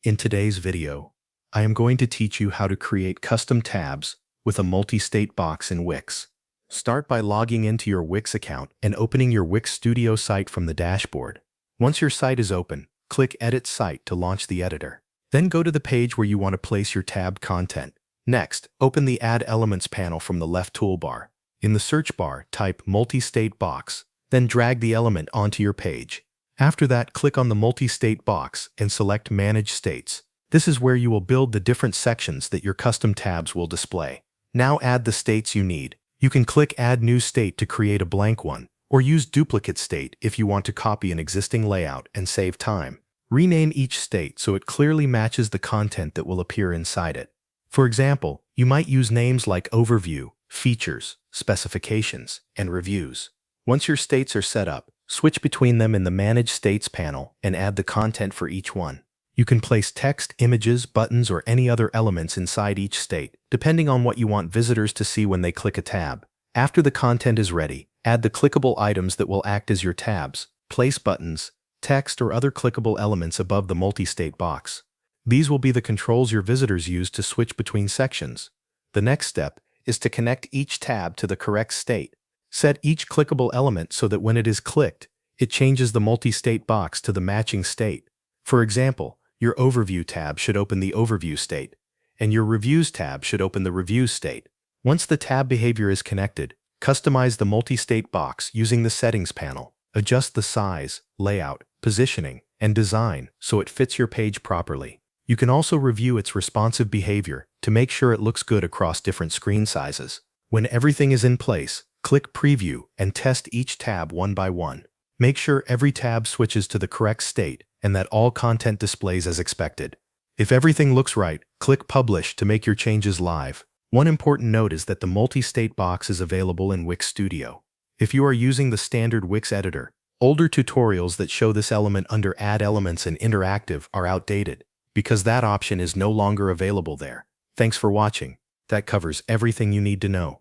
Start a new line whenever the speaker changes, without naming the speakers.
In today's video, I am going to teach you how to create custom tabs with a multi-state box in Wix. Start by logging into your Wix account and opening your Wix Studio site from the dashboard. Once your site is open, click Edit Site to launch the editor. Then go to the page where you want to place your tabbed content. Next, open the Add Elements panel from the left toolbar. In the search bar, type Multi-State Box, then drag the element onto your page. After that, click on the multi-state box and select Manage States. This is where you will build the different sections that your custom tabs will display. Now add the states you need. You can click Add New State to create a blank one, or use Duplicate State if you want to copy an existing layout and save time. Rename each state so it clearly matches the content that will appear inside it. For example, you might use names like Overview, Features, Specifications, and Reviews. Once your states are set up, switch between them in the Manage States panel and add the content for each one. You can place text, images, buttons, or any other elements inside each state, depending on what you want visitors to see when they click a tab. After the content is ready, add the clickable items that will act as your tabs. Place buttons, text, or other clickable elements above the multi-state box. These will be the controls your visitors use to switch between sections. The next step is to connect each tab to the correct state. Set each clickable element so that when it is clicked, it changes the multi-state box to the matching state. For example, your Overview tab should open the Overview state, and your Reviews tab should open the Reviews state. Once the tab behavior is connected, customize the multi-state box using the Settings panel. Adjust the size, layout, positioning, and design so it fits your page properly. You can also review its responsive behavior to make sure it looks good across different screen sizes. When everything is in place, click Preview and test each tab one by one. Make sure every tab switches to the correct state and that all content displays as expected. If everything looks right, click Publish to make your changes live. One important note is that the multi-state box is available in Wix Studio. If you are using the standard Wix editor, older tutorials that show this element under Add Elements and Interactive are outdated because that option is no longer available there. Thanks for watching. That covers everything you need to know.